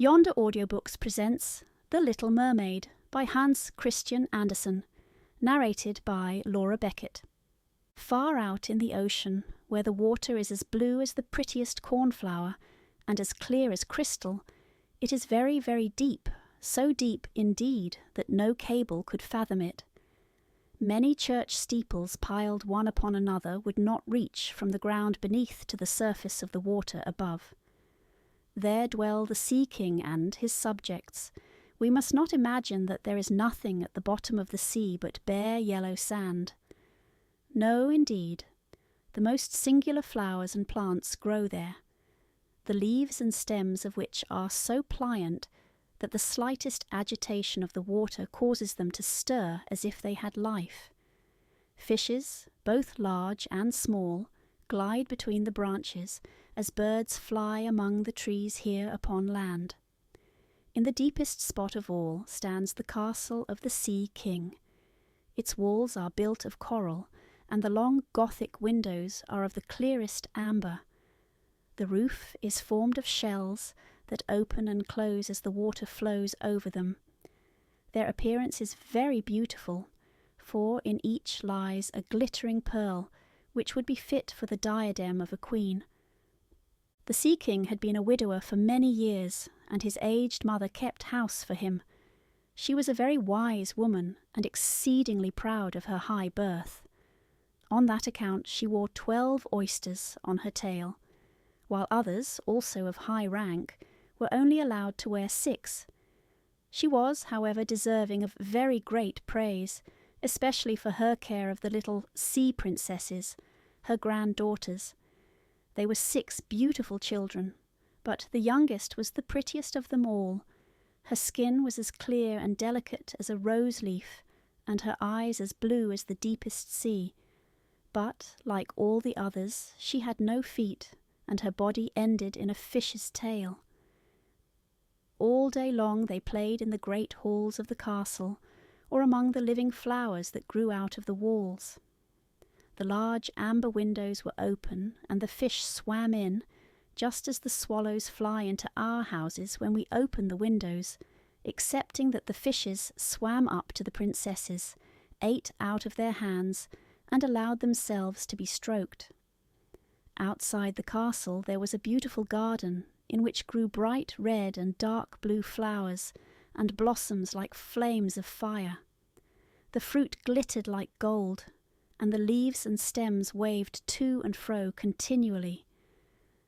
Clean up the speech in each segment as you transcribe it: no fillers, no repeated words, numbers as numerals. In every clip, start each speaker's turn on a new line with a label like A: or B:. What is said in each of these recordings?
A: Yonder Audiobooks presents The Little Mermaid by Hans Christian Andersen, narrated by Laura Beckett. Far out in the ocean, where the water is as blue as the prettiest cornflower and as clear as crystal, it is very, very deep, so deep indeed that no cable could fathom it. Many church steeples piled one upon another would not reach from the ground beneath to the surface of the water above. There dwell the Sea King and his subjects. We must not imagine that there is nothing at the bottom of the sea but bare yellow sand. No, indeed. The most singular flowers and plants grow there, the leaves and stems of which are so pliant that the slightest agitation of the water causes them to stir as if they had life. Fishes, both large and small, glide between the branches as birds fly among the trees here upon land. In the deepest spot of all stands the castle of the Sea King. Its walls are built of coral, and the long Gothic windows are of the clearest amber. The roof is formed of shells that open and close as the water flows over them. Their appearance is very beautiful, for in each lies a glittering pearl, which would be fit for the diadem of a queen. The Sea King had been a widower for many years, and his aged mother kept house for him. She was a very wise woman, and exceedingly proud of her high birth. On that account she wore 12 oysters on her tail, while others, also of high rank, were only allowed to wear 6. She was, however, deserving of very great praise, especially for her care of the little sea princesses, her granddaughters. They were 6 beautiful children, but the youngest was the prettiest of them all. Her skin was as clear and delicate as a rose leaf, and her eyes as blue as the deepest sea. But, like all the others, she had no feet, and her body ended in a fish's tail. All day long they played in the great halls of the castle, or among the living flowers that grew out of the walls. The large amber windows were open, and the fish swam in, just as the swallows fly into our houses when we open the windows, excepting that the fishes swam up to the princesses, ate out of their hands, and allowed themselves to be stroked. Outside the castle there was a beautiful garden, in which grew bright red and dark blue flowers, and blossoms like flames of fire. The fruit glittered like gold, and the leaves and stems waved to and fro continually.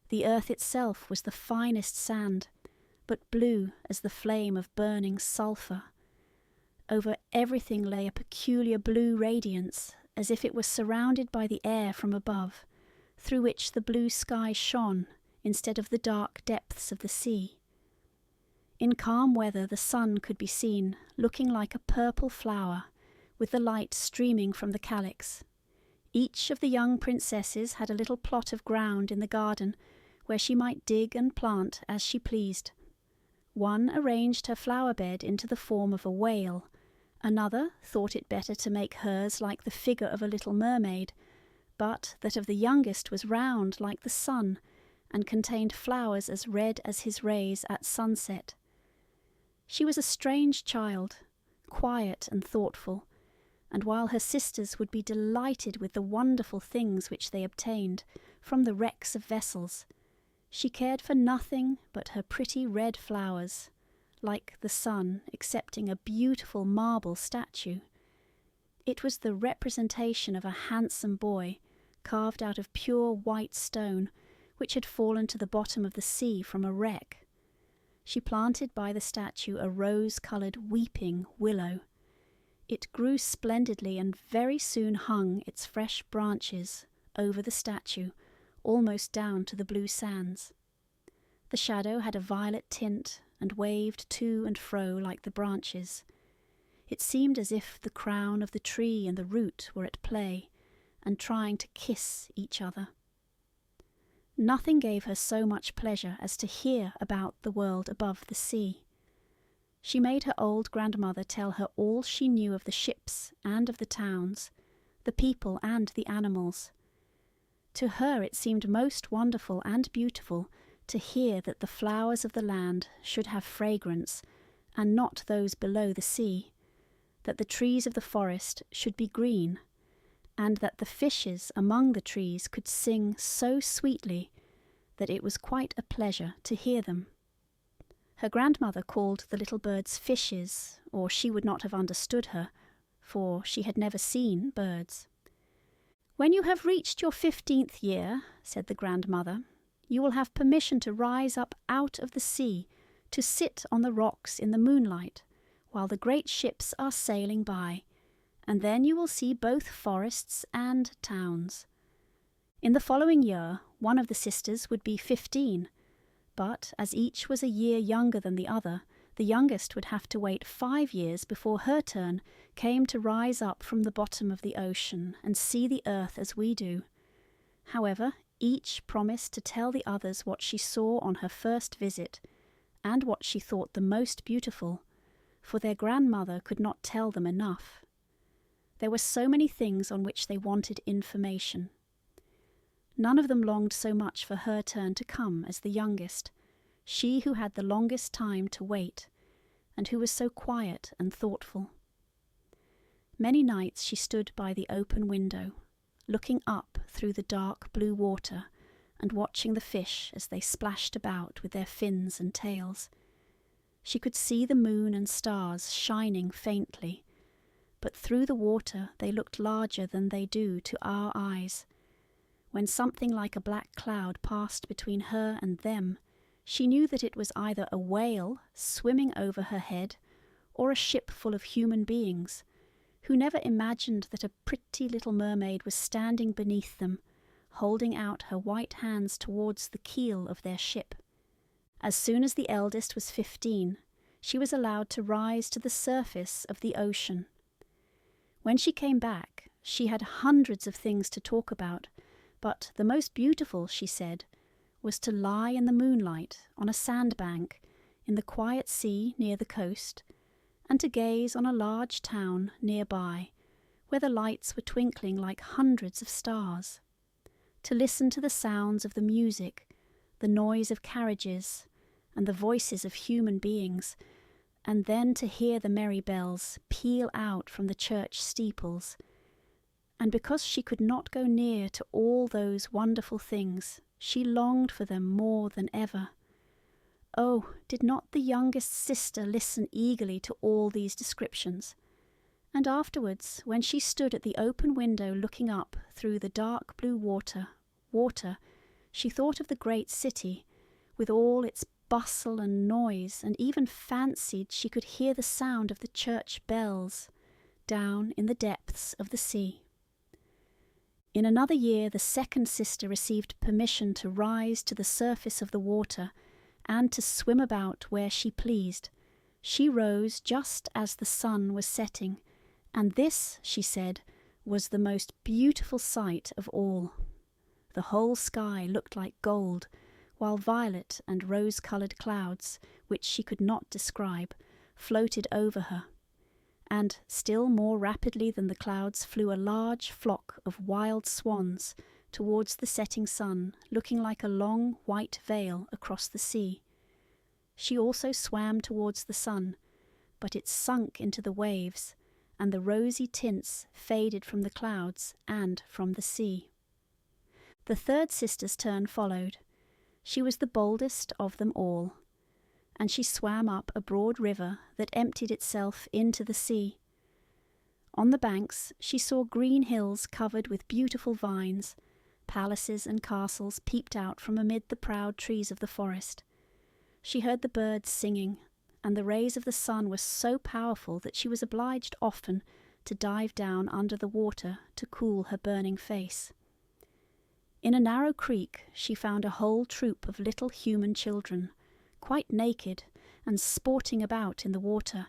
A: The earth itself was the finest sand, but blue as the flame of burning sulphur. Over everything lay a peculiar blue radiance, as if it were surrounded by the air from above, through which the blue sky shone instead of the dark depths of the sea. In calm weather the sun could be seen, looking like a purple flower, with the light streaming from the calyx. Each of the young princesses had a little plot of ground in the garden, where she might dig and plant as she pleased. One arranged her flower bed into the form of a whale, another thought it better to make hers like the figure of a little mermaid, but that of the youngest was round like the sun, and contained flowers as red as his rays at sunset. She was a strange child, quiet and thoughtful, and while her sisters would be delighted with the wonderful things which they obtained from the wrecks of vessels, she cared for nothing but her pretty red flowers, like the sun, excepting a beautiful marble statue. It was the representation of a handsome boy, carved out of pure white stone, which had fallen to the bottom of the sea from a wreck. She planted by the statue a rose-coloured weeping willow. It grew splendidly and very soon hung its fresh branches over the statue, almost down to the blue sands. The shadow had a violet tint and waved to and fro like the branches. It seemed as if the crown of the tree and the root were at play, and trying to kiss each other. Nothing gave her so much pleasure as to hear about the world above the sea. She made her old grandmother tell her all she knew of the ships and of the towns, the people and the animals. To her it seemed most wonderful and beautiful to hear that the flowers of the land should have fragrance, and not those below the sea, that the trees of the forest should be green, and that the fishes among the trees could sing so sweetly that it was quite a pleasure to hear them. Her grandmother called the little birds fishes, or she would not have understood her, for she had never seen birds. "When you have reached your 15th year," said the grandmother, "you will have permission to rise up out of the sea, to sit on the rocks in the moonlight, while the great ships are sailing by, and then you will see both forests and towns." In the following year, one of the sisters would be 15, but as each was a year younger than the other, the youngest would have to wait 5 years before her turn came to rise up from the bottom of the ocean and see the earth as we do. However, each promised to tell the others what she saw on her first visit, and what she thought the most beautiful, for their grandmother could not tell them enough. There were so many things on which they wanted information. None of them longed so much for her turn to come as the youngest, she who had the longest time to wait, and who was so quiet and thoughtful. Many nights she stood by the open window, looking up through the dark blue water and watching the fish as they splashed about with their fins and tails. She could see the moon and stars shining faintly, but through the water they looked larger than they do to our eyes. When something like a black cloud passed between her and them, she knew that it was either a whale swimming over her head or a ship full of human beings, who never imagined that a pretty little mermaid was standing beneath them, holding out her white hands towards the keel of their ship. As soon as the eldest was 15, she was allowed to rise to the surface of the ocean. When she came back, she had hundreds of things to talk about, but the most beautiful, she said, was to lie in the moonlight on a sandbank in the quiet sea near the coast, and to gaze on a large town nearby, where the lights were twinkling like hundreds of stars, to listen to the sounds of the music, the noise of carriages, and the voices of human beings, and then to hear the merry bells peal out from the church steeples. And because she could not go near to all those wonderful things, she longed for them more than ever. Oh, did not the youngest sister listen eagerly to all these descriptions? And afterwards, when she stood at the open window looking up through the dark blue water, she thought of the great city, with all its bustle and noise, and even fancied she could hear the sound of the church bells down in the depths of the sea. In another year, the second sister received permission to rise to the surface of the water and to swim about where she pleased. She rose just as the sun was setting, and this, she said, was the most beautiful sight of all. The whole sky looked like gold, while violet and rose-coloured clouds, which she could not describe, floated over her. And still more rapidly than the clouds flew a large flock of wild swans towards the setting sun, looking like a long white veil across the sea. She also swam towards the sun, but it sunk into the waves, and the rosy tints faded from the clouds and from the sea. The third sister's turn followed. She was the boldest of them all, and she swam up a broad river that emptied itself into the sea. On the banks she saw green hills covered with beautiful vines. Palaces and castles peeped out from amid the proud trees of the forest. She heard the birds singing, and the rays of the sun were so powerful that she was obliged often to dive down under the water to cool her burning face. In a narrow creek she found a whole troop of little human children, quite naked and sporting about in the water.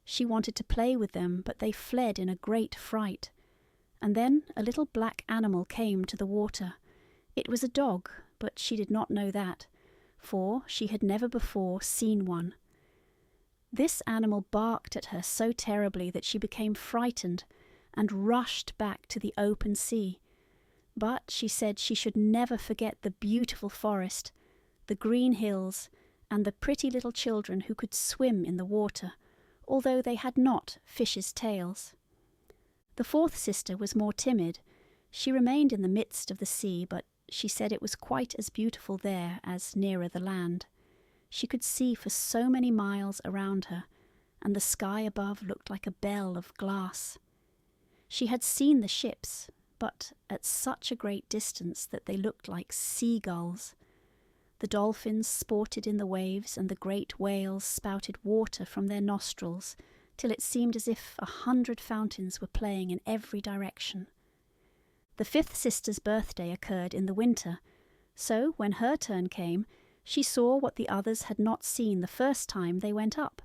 A: She wanted to play with them, but they fled in a great fright. And then a little black animal came to the water. It was a dog, but she did not know that, for she had never before seen one. This animal barked at her so terribly that she became frightened and rushed back to the open sea. But she said she should never forget the beautiful forest, the green hills, and the pretty little children who could swim in the water, although they had not fishes' tails. The fourth sister was more timid. She remained in the midst of the sea, but she said it was quite as beautiful there as nearer the land. She could see for so many miles around her, and the sky above looked like a bell of glass. She had seen the ships, but at such a great distance that they looked like seagulls. The dolphins sported in the waves, and the great whales spouted water from their nostrils, till it seemed as if 100 fountains were playing in every direction. The fifth sister's birthday occurred in the winter, so when her turn came, she saw what the others had not seen the first time they went up.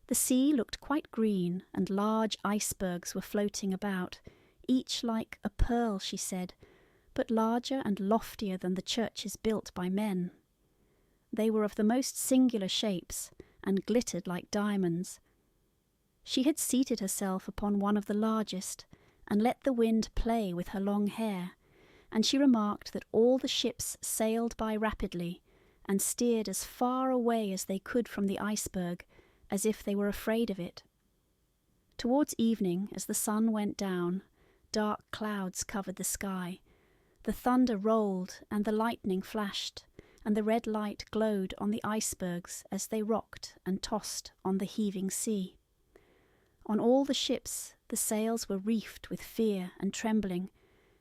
A: The sea looked quite green, and large icebergs were floating about, each like a pearl, she said, but larger and loftier than the churches built by men. They were of the most singular shapes, and glittered like diamonds. She had seated herself upon one of the largest, and let the wind play with her long hair, and she remarked that all the ships sailed by rapidly, and steered as far away as they could from the iceberg, as if they were afraid of it. Towards evening, as the sun went down, dark clouds covered the sky. The thunder rolled, and the lightning flashed, and the red light glowed on the icebergs as they rocked and tossed on the heaving sea. On all the ships the sails were reefed with fear and trembling,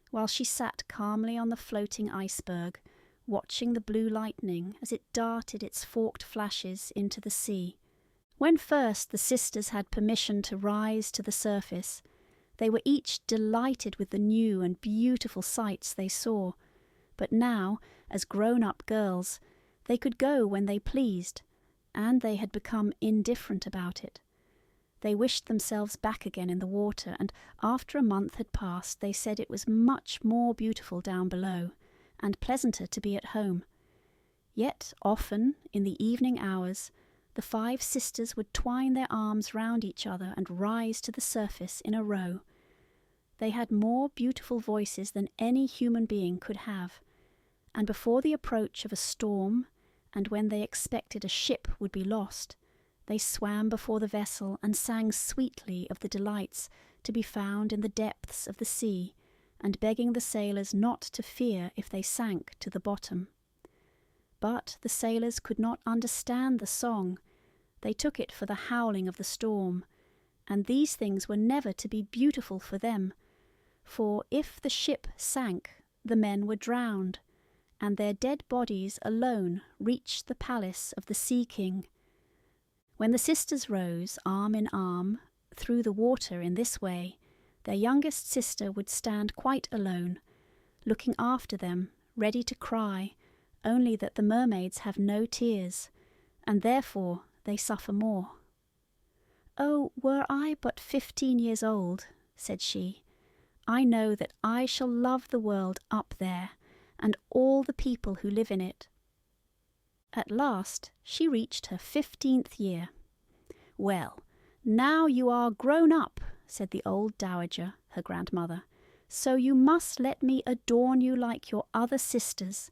A: while she sat calmly on the floating iceberg, watching the blue lightning as it darted its forked flashes into the sea. When first the sisters had permission to rise to the surface, they were each delighted with the new and beautiful sights they saw, but now, as grown-up girls, they could go when they pleased, and they had become indifferent about it. They wished themselves back again in the water, and after a month had passed they said it was much more beautiful down below, and pleasanter to be at home. Yet often, in the evening hours, the 5 sisters would twine their arms round each other and rise to the surface in a row. They had more beautiful voices than any human being could have, and before the approach of a storm, and when they expected a ship would be lost, they swam before the vessel and sang sweetly of the delights to be found in the depths of the sea, and begging the sailors not to fear if they sank to the bottom. But the sailors could not understand the song. They took it for the howling of the storm, and these things were never to be beautiful for them, for if the ship sank, the men were drowned, and their dead bodies alone reached the palace of the Sea King. When the sisters rose, arm in arm, through the water in this way, their youngest sister would stand quite alone, looking after them, ready to cry, only that the mermaids have no tears, and therefore they suffer more. "Oh, were I but 15 years old," said she, "I know that I shall love the world up there, and all the people who live in it." At last she reached her 15th year. "Well, now you are grown up," said the old dowager, her grandmother, "so you must let me adorn you like your other sisters."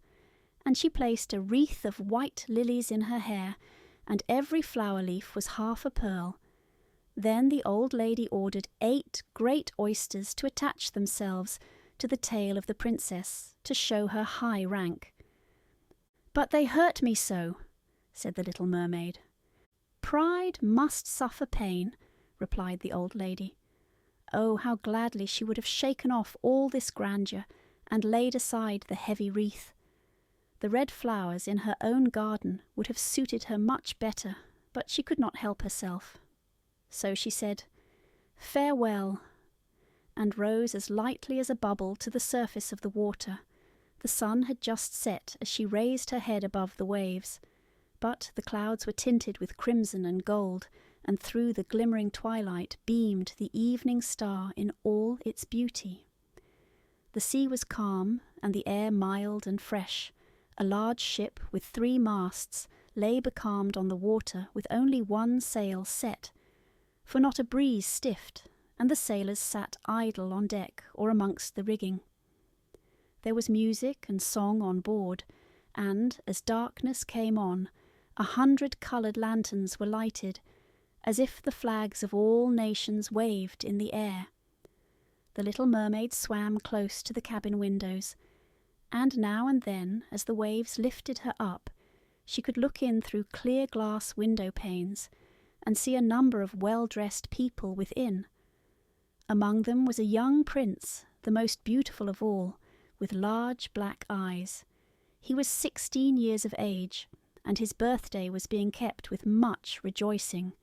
A: And she placed a wreath of white lilies in her hair, and every flower leaf was half a pearl. Then the old lady ordered 8 great oysters to attach themselves to the tail of the princess, to show her high rank. "But they hurt me so," said the little mermaid. "Pride must suffer pain," replied the old lady. Oh, how gladly she would have shaken off all this grandeur, and laid aside the heavy wreath. The red flowers in her own garden would have suited her much better, but she could not help herself. So she said, "Farewell," and rose as lightly as a bubble to the surface of the water. The sun had just set as she raised her head above the waves, but the clouds were tinted with crimson and gold, and through the glimmering twilight beamed the evening star in all its beauty. The sea was calm, and the air mild and fresh. A large ship with 3 masts lay becalmed on the water with only 1 sail set, for not a breeze stiffed, and the sailors sat idle on deck or amongst the rigging. There was music and song on board, and, as darkness came on, 100 coloured lanterns were lighted, as if the flags of all nations waved in the air. The little mermaid swam close to the cabin windows, and now and then, as the waves lifted her up, she could look in through clear glass window panes and see a number of well-dressed people within. Among them was a young prince, the most beautiful of all, with large black eyes. He was 16 years of age, and his birthday was being kept with much rejoicing.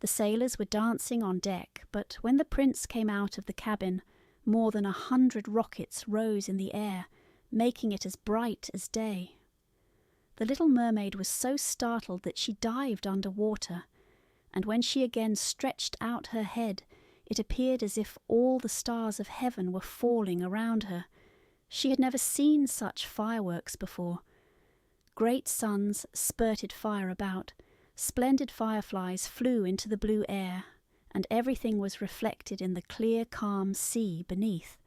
A: The sailors were dancing on deck, but when the prince came out of the cabin, more than 100 rockets rose in the air, making it as bright as day. The little mermaid was so startled that she dived under water, and when she again stretched out her head, it appeared as if all the stars of heaven were falling around her. She had never seen such fireworks before. Great suns spurted fire about, splendid fireflies flew into the blue air, and everything was reflected in the clear, calm sea beneath.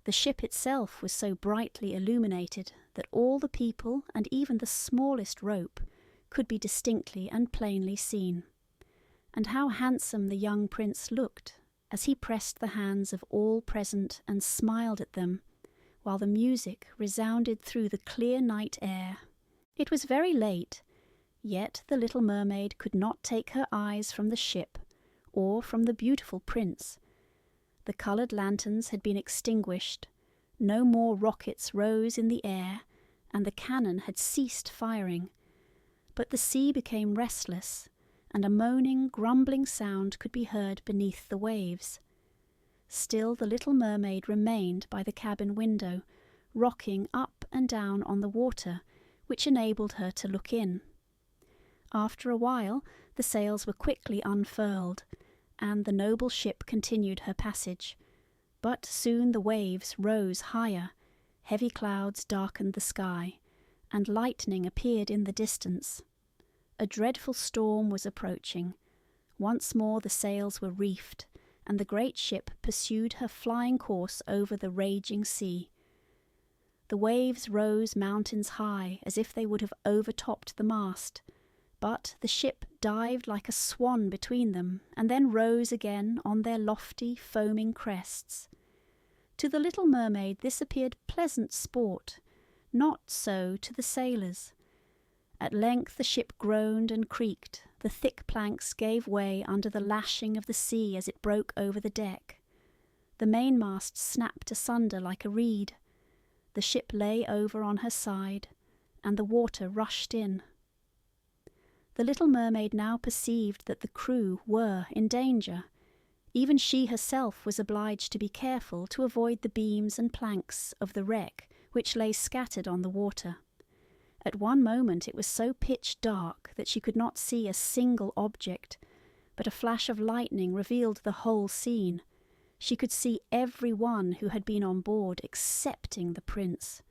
A: The ship itself was so brightly illuminated that all the people and even the smallest rope could be distinctly and plainly seen. And how handsome the young prince looked as he pressed the hands of all present and smiled at them, while the music resounded through the clear night air. It was very late, yet the little mermaid could not take her eyes from the ship or from the beautiful prince. The coloured lanterns had been extinguished, no more rockets rose in the air, and the cannon had ceased firing. But the sea became restless, and a moaning, grumbling sound could be heard beneath the waves. Still the little mermaid remained by the cabin window, rocking up and down on the water, which enabled her to look in. After a while, the sails were quickly unfurled, and the noble ship continued her passage. But soon the waves rose higher, heavy clouds darkened the sky, and lightning appeared in the distance. A dreadful storm was approaching. Once more the sails were reefed, and the great ship pursued her flying course over the raging sea. The waves rose mountains high, as if they would have overtopped the mast, but the ship dived like a swan between them, and then rose again on their lofty, foaming crests. To the little mermaid this appeared pleasant sport, not so to the sailors. At length the ship groaned and creaked, the thick planks gave way under the lashing of the sea as it broke over the deck. The mainmast snapped asunder like a reed. The ship lay over on her side, and the water rushed in. The little mermaid now perceived that the crew were in danger. Even she herself was obliged to be careful to avoid the beams and planks of the wreck which lay scattered on the water. At one moment it was so pitch dark that she could not see a single object, but a flash of lightning revealed the whole scene. She could see every one who had been on board excepting the prince.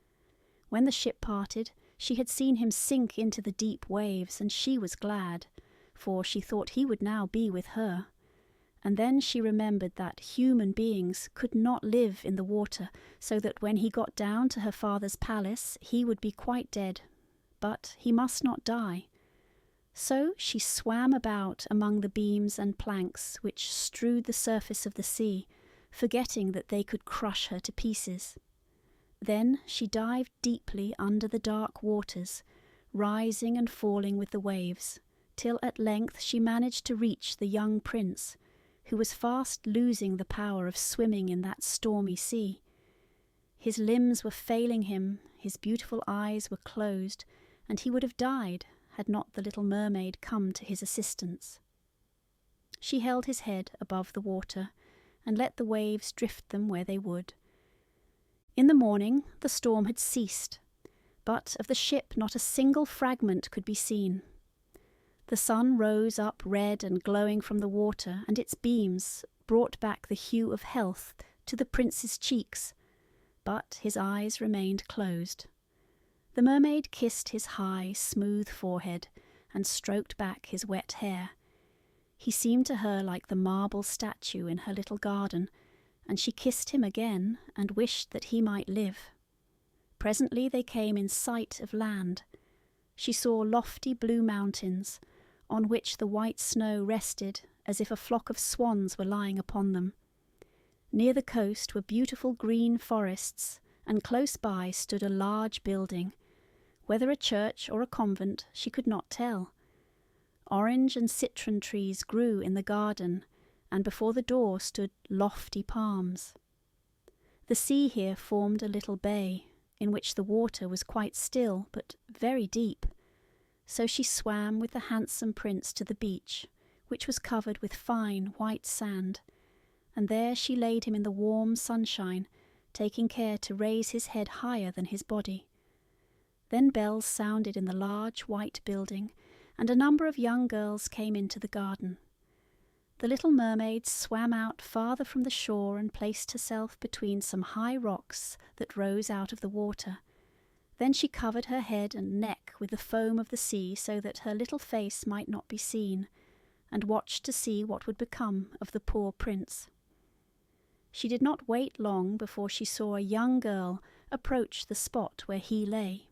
A: When the ship parted, she had seen him sink into the deep waves, and she was glad, for she thought he would now be with her. And then she remembered that human beings could not live in the water, so that when he got down to her father's palace he would be quite dead. But he must not die. So she swam about among the beams and planks which strewed the surface of the sea, forgetting that they could crush her to pieces. Then she dived deeply under the dark waters, rising and falling with the waves, till at length she managed to reach the young prince, who was fast losing the power of swimming in that stormy sea. His limbs were failing him, his beautiful eyes were closed, and he would have died had not the little mermaid come to his assistance. She held his head above the water, and let the waves drift them where they would. In the morning the storm had ceased, but of the ship not a single fragment could be seen. The sun rose up red and glowing from the water, and its beams brought back the hue of health to the prince's cheeks, but his eyes remained closed. The mermaid kissed his high, smooth forehead and stroked back his wet hair. He seemed to her like the marble statue in her little garden, and she kissed him again and wished that he might live. Presently they came in sight of land. She saw lofty blue mountains, on which the white snow rested as if a flock of swans were lying upon them. Near the coast were beautiful green forests, and close by stood a large building. Whether a church or a convent, she could not tell. Orange and citron trees grew in the garden, and before the door stood lofty palms. The sea here formed a little bay, in which the water was quite still, but very deep. So she swam with the handsome prince to the beach, which was covered with fine white sand, and there she laid him in the warm sunshine, taking care to raise his head higher than his body. Then bells sounded in the large white building, and a number of young girls came into the garden. The little mermaid swam out farther from the shore and placed herself between some high rocks that rose out of the water. Then she covered her head and neck with the foam of the sea so that her little face might not be seen, and watched to see what would become of the poor prince. She did not wait long before she saw a young girl approach the spot where he lay.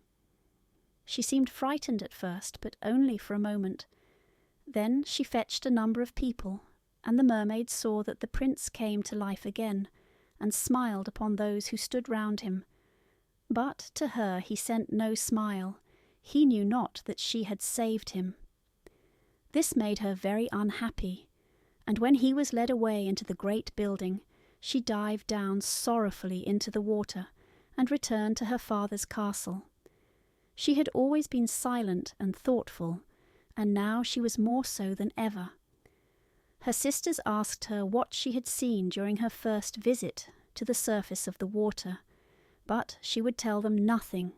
A: She seemed frightened at first, but only for a moment. Then she fetched a number of people, and the mermaid saw that the prince came to life again, and smiled upon those who stood round him. But to her he sent no smile. He knew not that she had saved him. This made her very unhappy, and when he was led away into the great building, she dived down sorrowfully into the water, and returned to her father's castle. She had always been silent and thoughtful, and now she was more so than ever. Her sisters asked her what she had seen during her first visit to the surface of the water, but she would tell them nothing.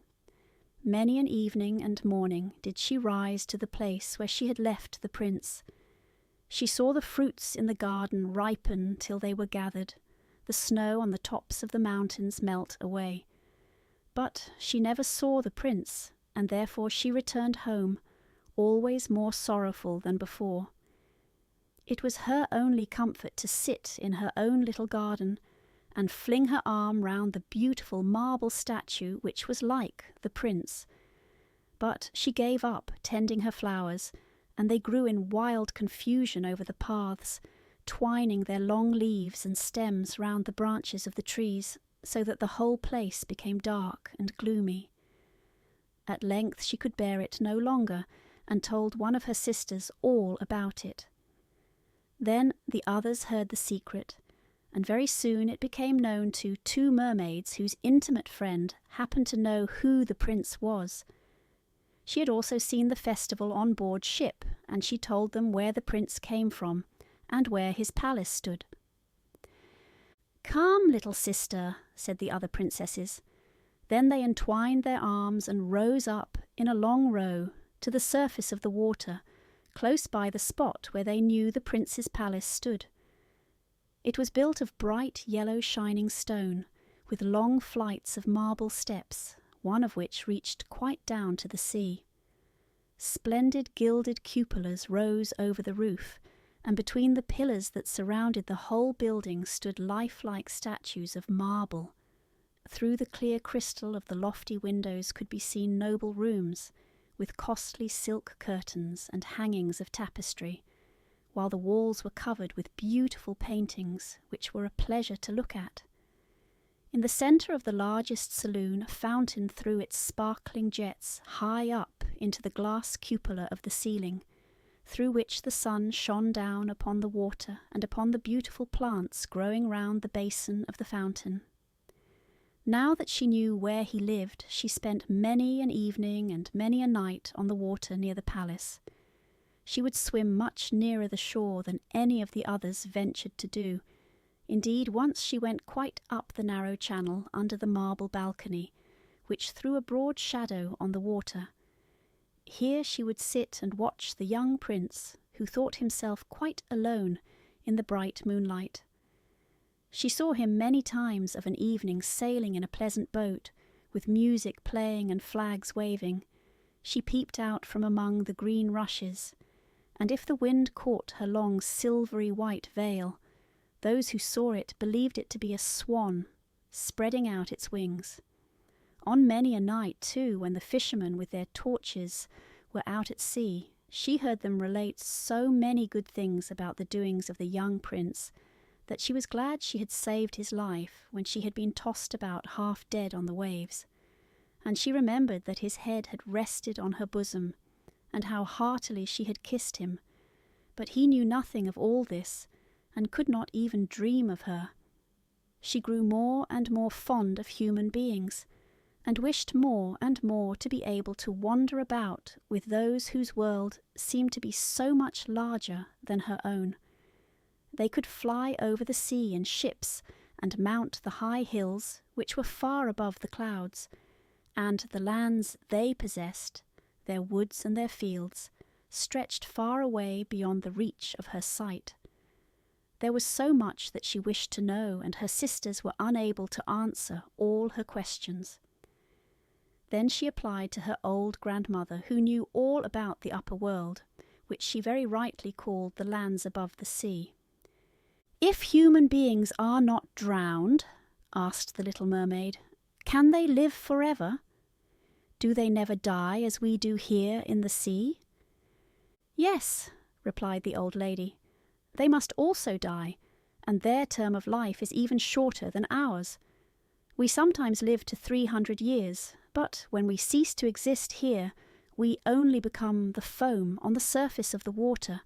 A: Many an evening and morning did she rise to the place where she had left the prince. She saw the fruits in the garden ripen till they were gathered, the snow on the tops of the mountains melt away. But she never saw the prince, and therefore she returned home, always more sorrowful than before. It was her only comfort to sit in her own little garden, and fling her arm round the beautiful marble statue which was like the prince. But she gave up tending her flowers, and they grew in wild confusion over the paths, twining their long leaves and stems round the branches of the trees, so that the whole place became dark and gloomy. At length she could bear it no longer, and told one of her sisters all about it. Then the others heard the secret, and very soon it became known to two mermaids whose intimate friend happened to know who the prince was. She had also seen the festival on board ship, and she told them where the prince came from, and where his palace stood. "Come, little sister," said the other princesses. Then they entwined their arms and rose up in a long row to the surface of the water, close by the spot where they knew the prince's palace stood. It was built of bright yellow shining stone, with long flights of marble steps, one of which reached quite down to the sea. Splendid gilded cupolas rose over the roof, and between the pillars that surrounded the whole building stood lifelike statues of marble. Through the clear crystal of the lofty windows could be seen noble rooms, with costly silk curtains and hangings of tapestry, while the walls were covered with beautiful paintings which were a pleasure to look at. In the centre of the largest saloon a fountain threw its sparkling jets high up into the glass cupola of the ceiling, through which the sun shone down upon the water and upon the beautiful plants growing round the basin of the fountain. Now that she knew where he lived, she spent many an evening and many a night on the water near the palace. She would swim much nearer the shore than any of the others ventured to do. Indeed, once she went quite up the narrow channel under the marble balcony, which threw a broad shadow on the water. Here she would sit and watch the young prince, who thought himself quite alone in the bright moonlight. She saw him many times of an evening sailing in a pleasant boat, with music playing and flags waving. She peeped out from among the green rushes, and if the wind caught her long silvery white veil, those who saw it believed it to be a swan spreading out its wings. On many a night, too, when the fishermen with their torches were out at sea, she heard them relate so many good things about the doings of the young prince that she was glad she had saved his life when she had been tossed about half dead on the waves. And she remembered that his head had rested on her bosom, and how heartily she had kissed him. But he knew nothing of all this, and could not even dream of her. She grew more and more fond of human beings, and wished more and more to be able to wander about with those whose world seemed to be so much larger than her own. They could fly over the sea in ships and mount the high hills which were far above the clouds, and the lands they possessed, their woods and their fields, stretched far away beyond the reach of her sight. There was so much that she wished to know, and her sisters were unable to answer all her questions. Then she applied to her old grandmother, who knew all about the upper world, which she very rightly called the lands above the sea. "If human beings are not drowned," asked the little mermaid, "can they live forever? Do they never die as we do here in the sea?" "Yes," replied the old lady, "they must also die, and their term of life is even shorter than ours. We sometimes live to 300 years, but when we cease to exist here, we only become the foam on the surface of the water,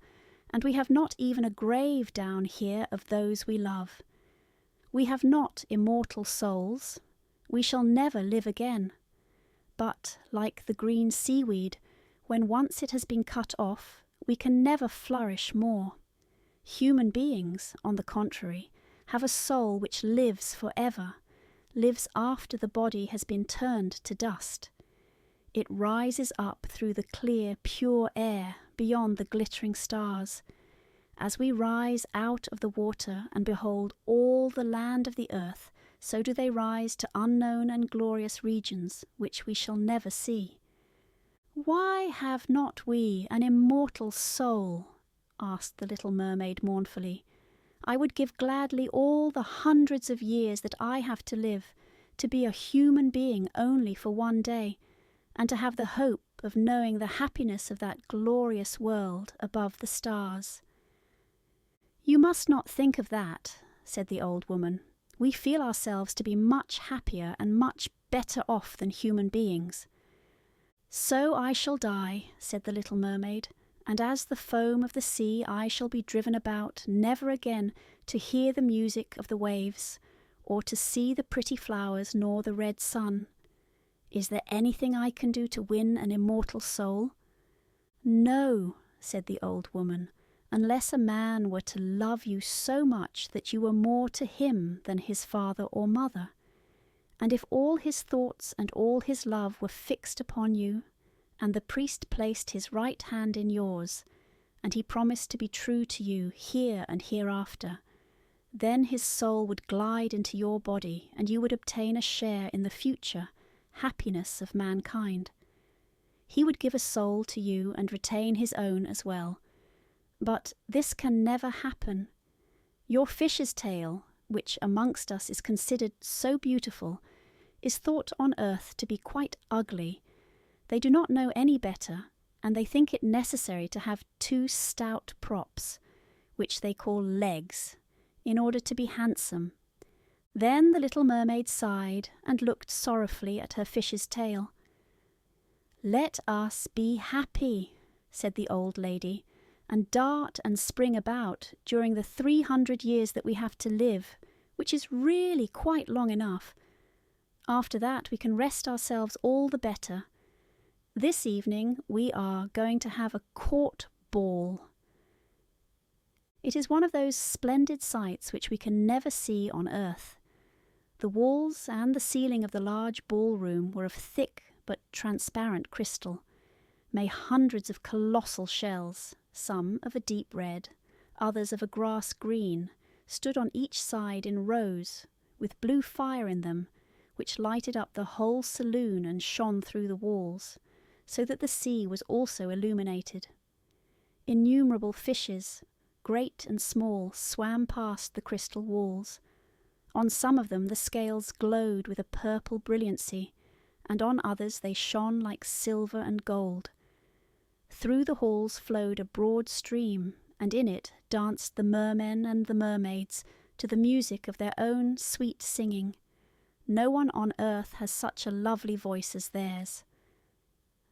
A: and we have not even a grave down here of those we love. We have not immortal souls. We shall never live again. But, like the green seaweed, when once it has been cut off, we can never flourish more. Human beings, on the contrary, have a soul which lives forever, lives after the body has been turned to dust. It rises up through the clear, pure air beyond the glittering stars. As we rise out of the water and behold all the land of the earth, so do they rise to unknown and glorious regions which we shall never see." "Why have not we an immortal soul?" asked the little mermaid mournfully. "I would give gladly all the hundreds of years that I have to live to be a human being only for one day, and to have the hope of knowing the happiness of that glorious world above the stars." "You must not think of that," said the old woman. "We feel ourselves to be much happier and much better off than human beings." "So I shall die," said the little mermaid, "and as the foam of the sea I shall be driven about, never again to hear the music of the waves, or to see the pretty flowers nor the red sun. Is there anything I can do to win an immortal soul?" "No," said the old woman, "unless a man were to love you so much that you were more to him than his father or mother, and if all his thoughts and all his love were fixed upon you, and the priest placed his right hand in yours, and he promised to be true to you here and hereafter, then his soul would glide into your body, and you would obtain a share in the future happiness of mankind. He would give a soul to you and retain his own as well. But this can never happen. Your fish's tail, which amongst us is considered so beautiful, is thought on earth to be quite ugly. They do not know any better, and they think it necessary to have 2 stout props, which they call legs, in order to be handsome." Then the little mermaid sighed and looked sorrowfully at her fish's tail. "Let us be happy," said the old lady, "and dart and spring about during the 300 years that we have to live, which is really quite long enough. After that we can rest ourselves all the better. This evening we are going to have a court ball. It is one of those splendid sights which we can never see on earth. The walls and the ceiling of the large ballroom were of thick but transparent crystal, made hundreds of colossal shells, some of a deep red, others of a grass green, stood on each side in rows, with blue fire in them, which lighted up the whole saloon and shone through the walls, so that the sea was also illuminated. Innumerable fishes, great and small, swam past the crystal walls. On some of them the scales glowed with a purple brilliancy, and on others they shone like silver and gold. Through the halls flowed a broad stream, and in it danced the mermen and the mermaids to the music of their own sweet singing. No one on earth has such a lovely voice as theirs.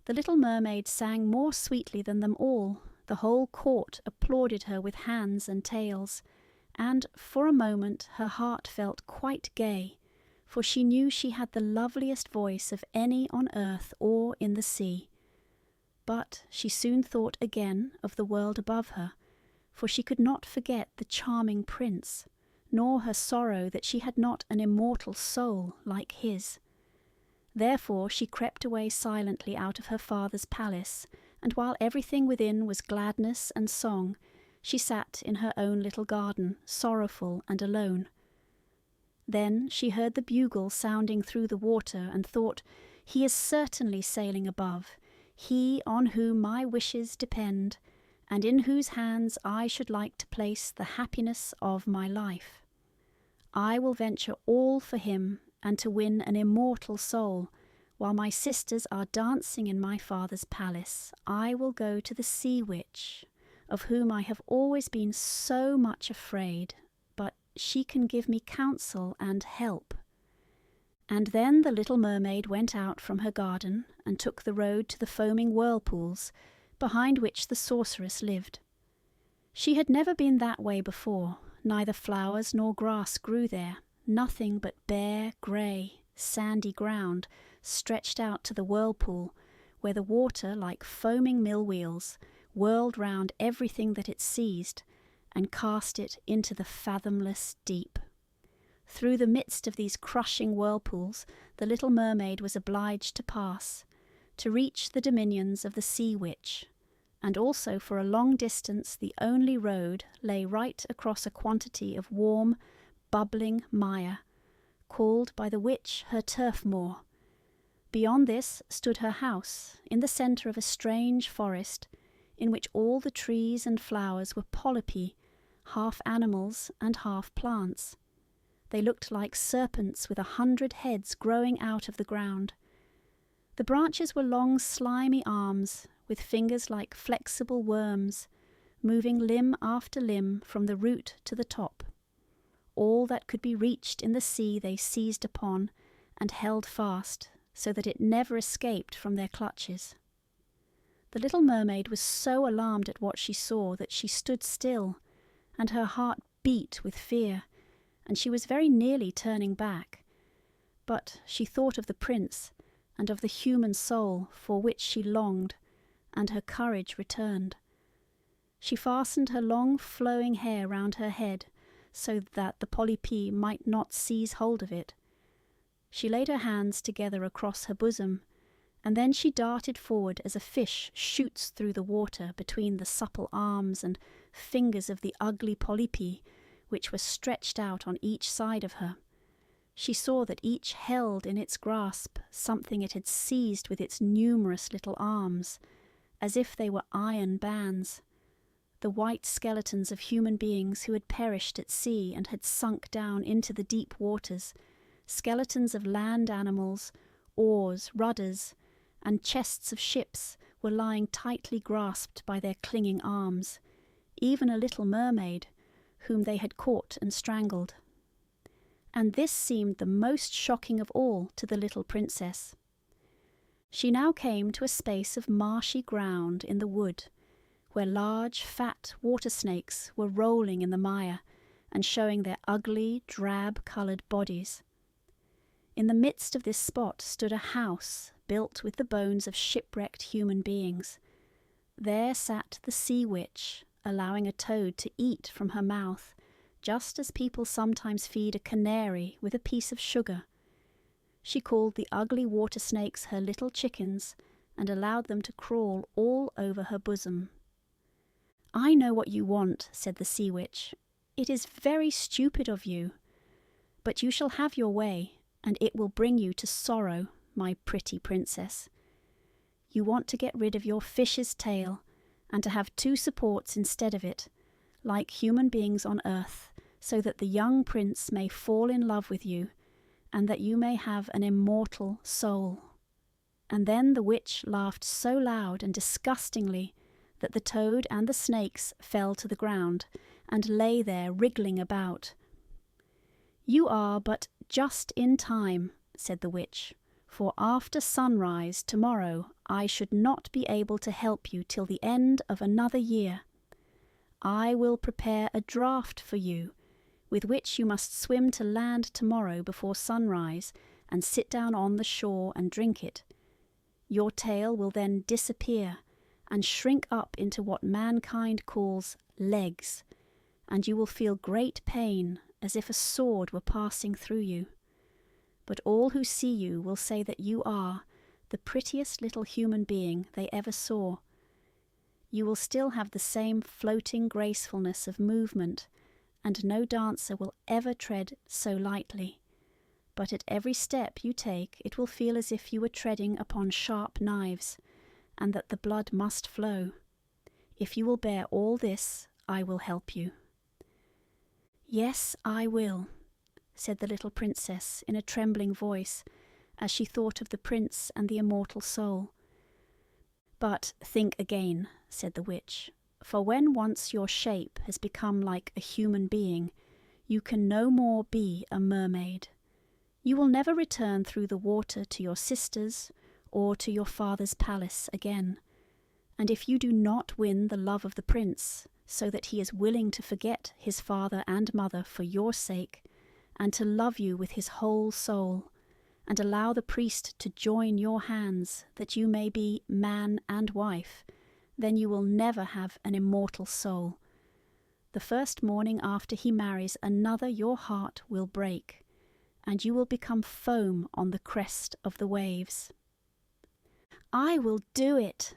A: The little mermaid sang more sweetly than them all. The whole court applauded her with hands and tails, and for a moment her heart felt quite gay, for she knew she had the loveliest voice of any on earth or in the sea. But she soon thought again of the world above her, for she could not forget the charming prince, nor her sorrow that she had not an immortal soul like his. Therefore she crept away silently out of her father's palace, and while everything within was gladness and song, she sat in her own little garden, sorrowful and alone. Then she heard the bugle sounding through the water, and thought, "He is certainly sailing above, he on whom my wishes depend, and in whose hands I should like to place the happiness of my life. I will venture all for him, and to win an immortal soul, while my sisters are dancing in my father's palace, I will go to the sea witch, of whom I have always been so much afraid, but she can give me counsel and help." And then the little mermaid went out from her garden and took the road to the foaming whirlpools, behind which the sorceress lived. She had never been that way before. Neither flowers nor grass grew there, nothing but bare, grey, sandy ground stretched out to the whirlpool, where the water, like foaming mill-wheels, whirled round everything that it seized, and cast it into the fathomless deep. Through the midst of these crushing whirlpools the little mermaid was obliged to pass, to reach the dominions of the sea witch, and also for a long distance the only road lay right across a quantity of warm, bubbling mire, called by the witch her turf moor. Beyond this stood her house, in the centre of a strange forest, in which all the trees and flowers were polypi, half animals and half plants. They looked like serpents with 100 heads growing out of the ground. The branches were long slimy arms, with fingers like flexible worms, moving limb after limb from the root to the top. All that could be reached in the sea they seized upon and held fast, so that it never escaped from their clutches. The little mermaid was so alarmed at what she saw that she stood still, and her heart beat with fear, and she was very nearly turning back. But she thought of the prince, and of the human soul for which she longed, and her courage returned. She fastened her long flowing hair round her head, so that the polypi might not seize hold of it. She laid her hands together across her bosom, and then she darted forward as a fish shoots through the water between the supple arms and fingers of the ugly polypi, which were stretched out on each side of her. She saw that each held in its grasp something it had seized with its numerous little arms, as if they were iron bands. The white skeletons of human beings who had perished at sea and had sunk down into the deep waters, skeletons of land animals, oars, rudders, and chests of ships were lying tightly grasped by their clinging arms, even a little mermaid, whom they had caught and strangled. And this seemed the most shocking of all to the little princess. She now came to a space of marshy ground in the wood, where large, fat water snakes were rolling in the mire and showing their ugly, drab-coloured bodies. In the midst of this spot stood a house built with the bones of shipwrecked human beings. There sat the sea witch, allowing a toad to eat from her mouth, just as people sometimes feed a canary with a piece of sugar. She called the ugly water snakes her little chickens, and allowed them to crawl all over her bosom. "I know what you want," said the sea witch. "It is very stupid of you, but you shall have your way, and it will bring you to sorrow, my pretty princess. You want to get rid of your fish's tail, and to have 2 supports instead of it, like human beings on earth, so that the young prince may fall in love with you, and that you may have an immortal soul. And then the witch laughed so loud and disgustingly that the toad and the snakes fell to the ground and lay there wriggling about. "You are but just in time," said the witch, "for after sunrise tomorrow I should not be able to help you till the end of another year. I will prepare a draught for you, with which you must swim to land tomorrow before sunrise and sit down on the shore and drink it. Your tail will then disappear and shrink up into what mankind calls legs, and you will feel great pain as if a sword were passing through you. But all who see you will say that you are the prettiest little human being they ever saw. You will still have the same floating gracefulness of movement, and no dancer will ever tread so lightly. But at every step you take it will feel as if you were treading upon sharp knives, and that the blood must flow. If you will bear all this, I will help you." "Yes, I will," said the little princess in a trembling voice, as she thought of the prince and the immortal soul. "But think again," said the witch, "for when once your shape has become like a human being, you can no more be a mermaid. You will never return through the water to your sisters or to your father's palace again. And if you do not win the love of the prince, so that he is willing to forget his father and mother for your sake, and to love you with his whole soul, and allow the priest to join your hands that you may be man and wife, then you will never have an immortal soul. The first morning after he marries another your heart will break, and you will become foam on the crest of the waves." "I will do it,"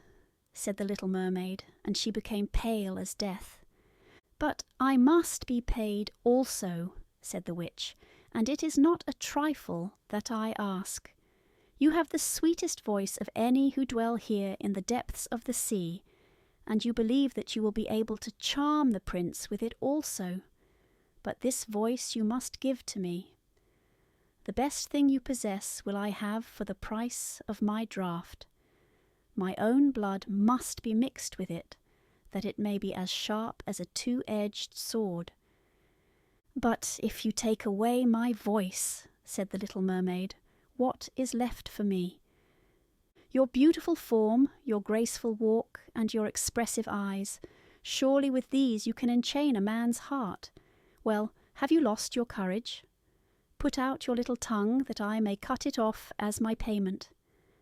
A: said the little mermaid, and she became pale as death. "But I must be paid also," said the witch, "and it is not a trifle that I ask. You have the sweetest voice of any who dwell here in the depths of the sea, and you believe that you will be able to charm the prince with it also. But this voice you must give to me. The best thing you possess will I have for the price of my draught. My own blood must be mixed with it, that it may be as sharp as a two-edged sword." "But if you take away my voice," said the little mermaid, "what is left for me? Your beautiful form, your graceful walk, and your expressive eyes, surely with these you can enchain a man's heart. Well, have you lost your courage? Put out your little tongue that I may cut it off as my payment.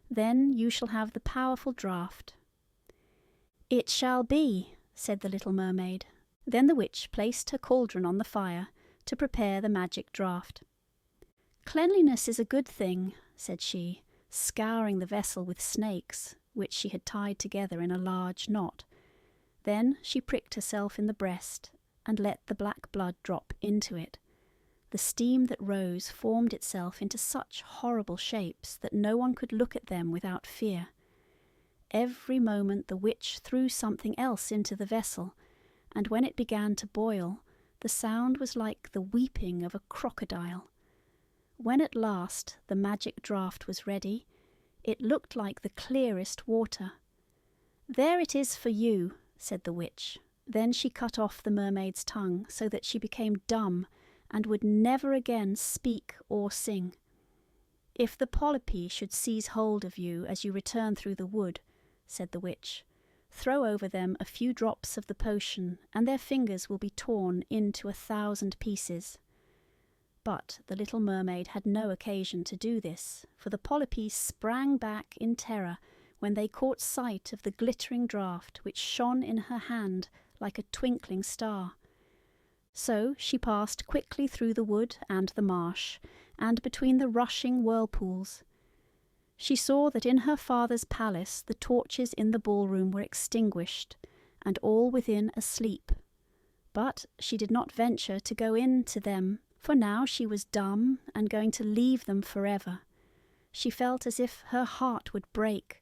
A: Then you shall have the powerful draught." "It shall be," said the little mermaid. Then the witch placed her cauldron on the fire to prepare the magic draught. "Cleanliness is a good thing," said she, scouring the vessel with snakes, which she had tied together in a large knot. Then she pricked herself in the breast and let the black blood drop into it. The steam that rose formed itself into such horrible shapes that no one could look at them without fear. Every moment the witch threw something else into the vessel, and when it began to boil, the sound was like the weeping of a crocodile. When at last the magic draught was ready, it looked like the clearest water. "There it is for you," said the witch. Then she cut off the mermaid's tongue so that she became dumb and would never again speak or sing. "If the polypi should seize hold of you as you return through the wood," said the witch, "throw over them a few drops of the potion, and their fingers will be torn into 1,000 pieces." But the little mermaid had no occasion to do this, for the polypi sprang back in terror when they caught sight of the glittering draught which shone in her hand like a twinkling star. So she passed quickly through the wood and the marsh, and between the rushing whirlpools. She saw that in her father's palace the torches in the ballroom were extinguished, and all within asleep. But she did not venture to go in to them, for now she was dumb and going to leave them forever. She felt as if her heart would break.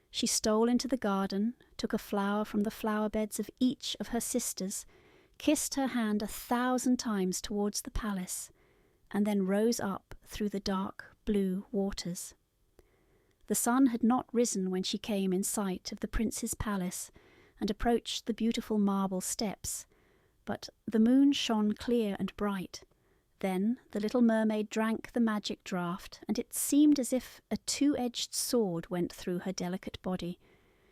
A: She stole into the garden, took a flower from the flower beds of each of her sisters, kissed her hand 1,000 times towards the palace, and then rose up through the dark blue waters. The sun had not risen when she came in sight of the prince's palace and approached the beautiful marble steps, but the moon shone clear and bright. Then the little mermaid drank the magic draught, and it seemed as if a two-edged sword went through her delicate body.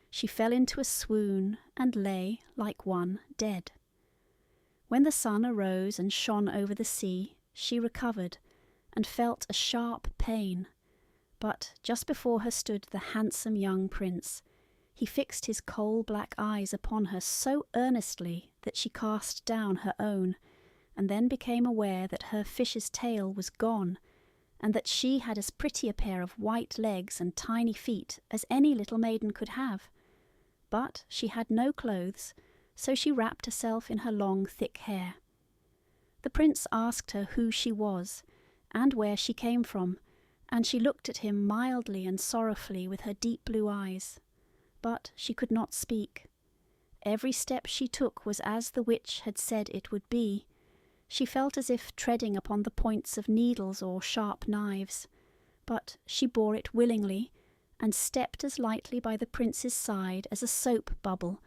A: She fell into a swoon and lay, like one, dead. When the sun arose and shone over the sea, she recovered and felt a sharp pain. But just before her stood the handsome young prince. He fixed his coal-black eyes upon her so earnestly that she cast down her own, and then became aware that her fish's tail was gone, and that she had as pretty a pair of white legs and tiny feet as any little maiden could have. But she had no clothes, so she wrapped herself in her long, thick hair. The prince asked her who she was, and where she came from, and she looked at him mildly and sorrowfully with her deep blue eyes. But she could not speak. Every step she took was as the witch had said it would be. She felt as if treading upon the points of needles or sharp knives, but she bore it willingly, and stepped as lightly by the prince's side as a soap bubble,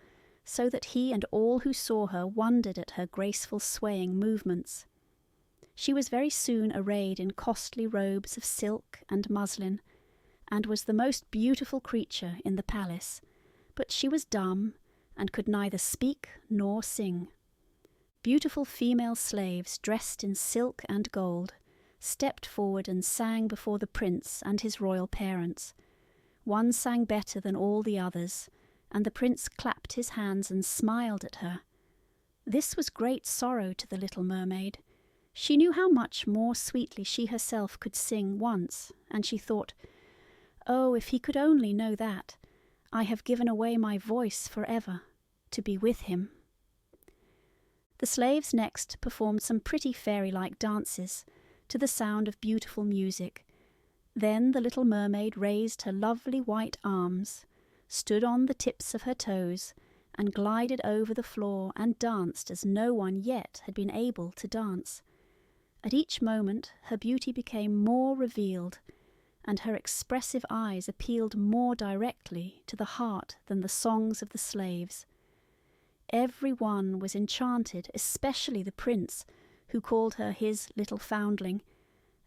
A: so that he and all who saw her wondered at her graceful swaying movements. She was very soon arrayed in costly robes of silk and muslin, and was the most beautiful creature in the palace, but she was dumb, and could neither speak nor sing. Beautiful female slaves, dressed in silk and gold, stepped forward and sang before the prince and his royal parents. One sang better than all the others, and the prince clapped his hands and smiled at her. This was great sorrow to the little mermaid. She knew how much more sweetly she herself could sing once, and she thought, "Oh, if he could only know that! I have given away my voice forever, to be with him." The slaves next performed some pretty fairy-like dances, to the sound of beautiful music. Then the little mermaid raised her lovely white arms, stood on the tips of her toes, and glided over the floor and danced as no one yet had been able to dance. At each moment her beauty became more revealed, and her expressive eyes appealed more directly to the heart than the songs of the slaves. Every one was enchanted, especially the prince, who called her his little foundling,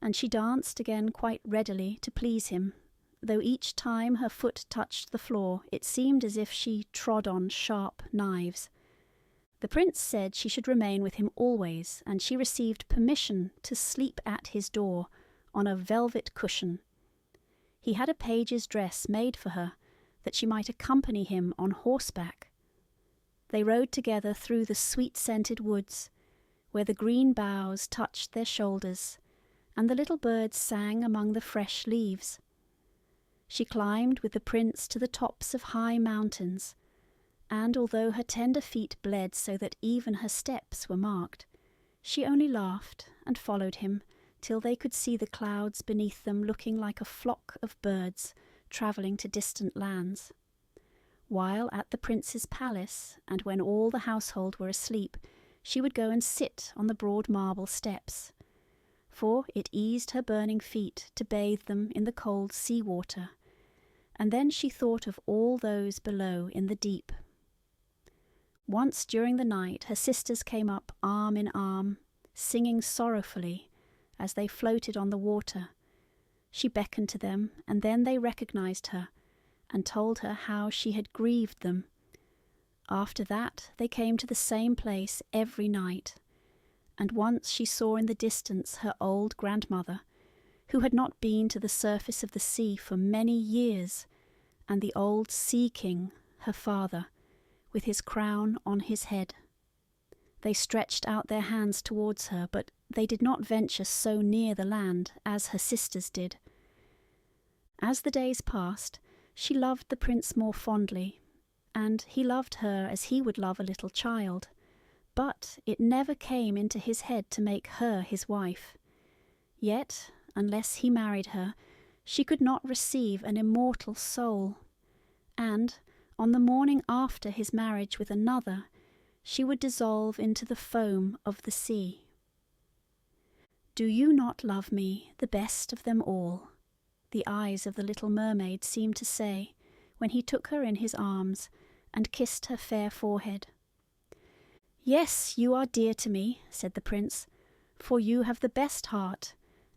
A: and she danced again quite readily to please him, though each time her foot touched the floor it seemed as if she trod on sharp knives. The prince said she should remain with him always, and she received permission to sleep at his door on a velvet cushion. He had a page's dress made for her, that she might accompany him on horseback. They rode together through the sweet-scented woods, where the green boughs touched their shoulders, and the little birds sang among the fresh leaves. She climbed with the prince to the tops of high mountains, and although her tender feet bled so that even her steps were marked, she only laughed and followed him till they could see the clouds beneath them looking like a flock of birds travelling to distant lands. While at the prince's palace, and when all the household were asleep, she would go and sit on the broad marble steps, for it eased her burning feet to bathe them in the cold sea water, and then she thought of all those below in the deep. Once during the night her sisters came up arm in arm, singing sorrowfully as they floated on the water. She beckoned to them, and then they recognized her, and told her how she had grieved them. After that they came to the same place every night, and once she saw in the distance her old grandmother, who had not been to the surface of the sea for many years, and the old sea king, her father, with his crown on his head. They stretched out their hands towards her, but they did not venture so near the land as her sisters did. As the days passed, she loved the prince more fondly, and he loved her as he would love a little child, but it never came into his head to make her his wife. Yet, unless he married her, she could not receive an immortal soul, and on the morning after his marriage with another, she would dissolve into the foam of the sea. Do you not love me, the best of them all? the eyes of the little mermaid seemed to say, when he took her in his arms and kissed her fair forehead. "Yes, you are dear to me," said the prince, "for you have the best heart,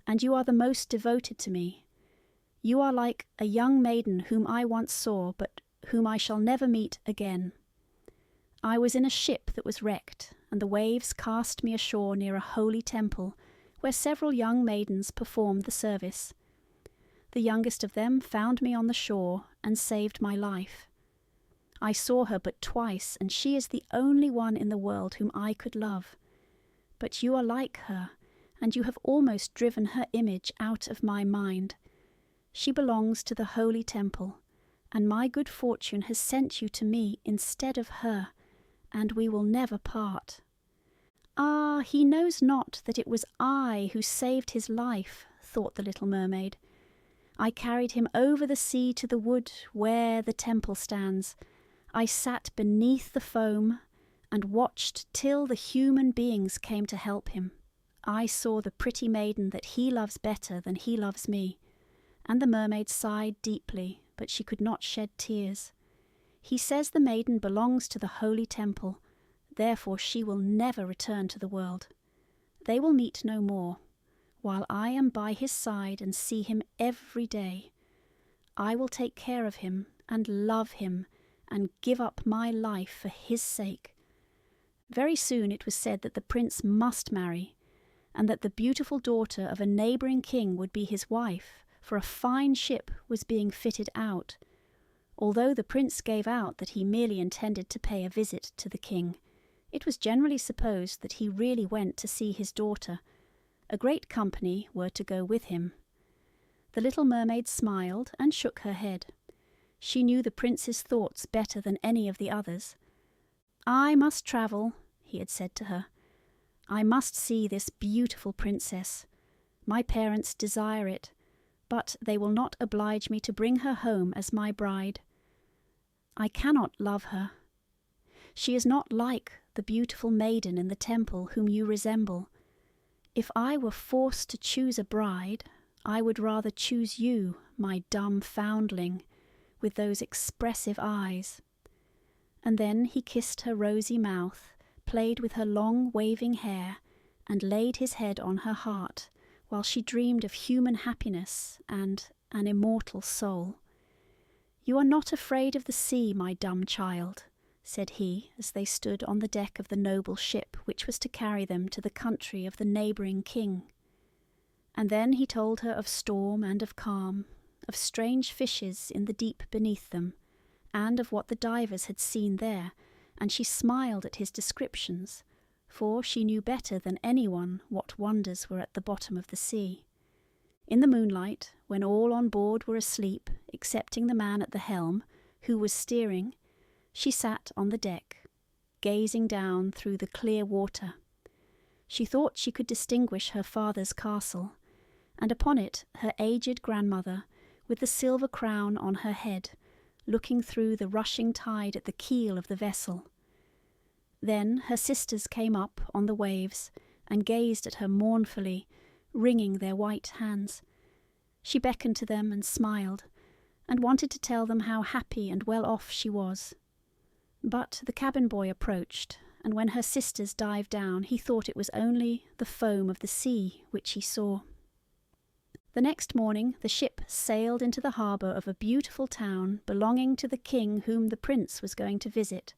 A: and you are the most devoted to me. You are like a young maiden whom I once saw, but whom I shall never meet again. I was in a ship that was wrecked, and the waves cast me ashore near a holy temple, where several young maidens performed the service. The youngest of them found me on the shore and saved my life. I saw her but twice, and she is the only one in the world whom I could love. But you are like her, and you have almost driven her image out of my mind. She belongs to the holy temple, and my good fortune has sent you to me instead of her, and we will never part." "Ah, he knows not that it was I who saved his life," thought the little mermaid. "I carried him over the sea to the wood where the temple stands. I sat beneath the foam and watched till the human beings came to help him. I saw the pretty maiden that he loves better than he loves me." And the mermaid sighed deeply, but she could not shed tears. "He says the maiden belongs to the holy temple, therefore she will never return to the world. They will meet no more, while I am by his side and see him every day. I will take care of him and love him and give up my life for his sake." Very soon it was said that the prince must marry, and that the beautiful daughter of a neighbouring king would be his wife, for a fine ship was being fitted out. Although the prince gave out that he merely intended to pay a visit to the king, it was generally supposed that he really went to see his daughter. A great company were to go with him. The little mermaid smiled and shook her head. She knew the prince's thoughts better than any of the others. "I must travel," he had said to her. "I must see this beautiful princess. My parents desire it, but they will not oblige me to bring her home as my bride. I cannot love her. She is not like the beautiful maiden in the temple whom you resemble. If I were forced to choose a bride, I would rather choose you, my dumb foundling, with those expressive eyes." And then he kissed her rosy mouth, played with her long waving hair, and laid his head on her heart, while she dreamed of human happiness and an immortal soul. "You are not afraid of the sea, my dumb child," said he, as they stood on the deck of the noble ship which was to carry them to the country of the neighbouring king. And then he told her of storm and of calm, of strange fishes in the deep beneath them, and of what the divers had seen there, and she smiled at his descriptions, for she knew better than anyone what wonders were at the bottom of the sea. In the moonlight, when all on board were asleep, excepting the man at the helm, who was steering, she sat on the deck, gazing down through the clear water. She thought she could distinguish her father's castle, and upon it her aged grandmother, with the silver crown on her head, looking through the rushing tide at the keel of the vessel. Then her sisters came up on the waves and gazed at her mournfully, wringing their white hands. She beckoned to them and smiled, and wanted to tell them how happy and well off she was. But the cabin boy approached, and when her sisters dived down, he thought it was only the foam of the sea which he saw. The next morning the ship sailed into the harbour of a beautiful town belonging to the king whom the prince was going to visit.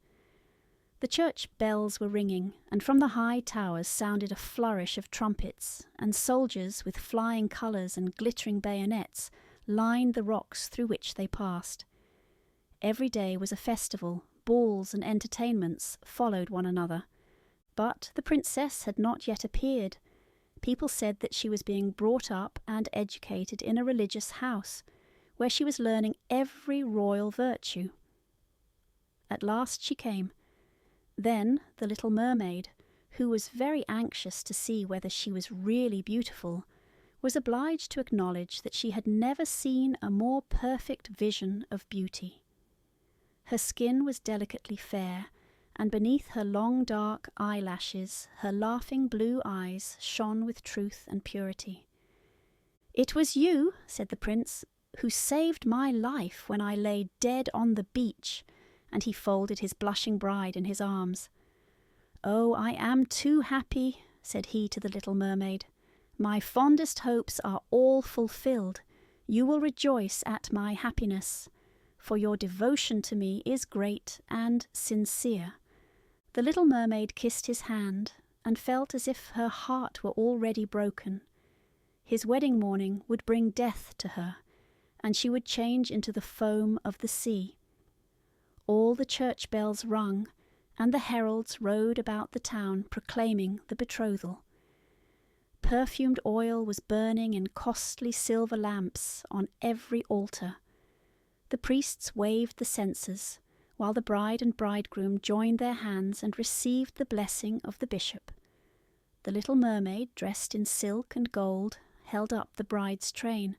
A: The church bells were ringing, and from the high towers sounded a flourish of trumpets, and soldiers with flying colours and glittering bayonets lined the rocks through which they passed. Every day was a festival. Balls and entertainments followed one another. But the princess had not yet appeared. People said that she was being brought up and educated in a religious house, where she was learning every royal virtue. At last she came. Then the little mermaid, who was very anxious to see whether she was really beautiful, was obliged to acknowledge that she had never seen a more perfect vision of beauty. Her skin was delicately fair, and beneath her long dark eyelashes her laughing blue eyes shone with truth and purity. "It was you," said the prince, "who saved my life when I lay dead on the beach," and he folded his blushing bride in his arms. "Oh, I am too happy," said he to the little mermaid. "My fondest hopes are all fulfilled. You will rejoice at my happiness, for your devotion to me is great and sincere." The little mermaid kissed his hand and felt as if her heart were already broken. His wedding morning would bring death to her, and she would change into the foam of the sea. All the church bells rung, and the heralds rode about the town proclaiming the betrothal. Perfumed oil was burning in costly silver lamps on every altar. The priests waved the censers, while the bride and bridegroom joined their hands and received the blessing of the bishop. The little mermaid, dressed in silk and gold, held up the bride's train,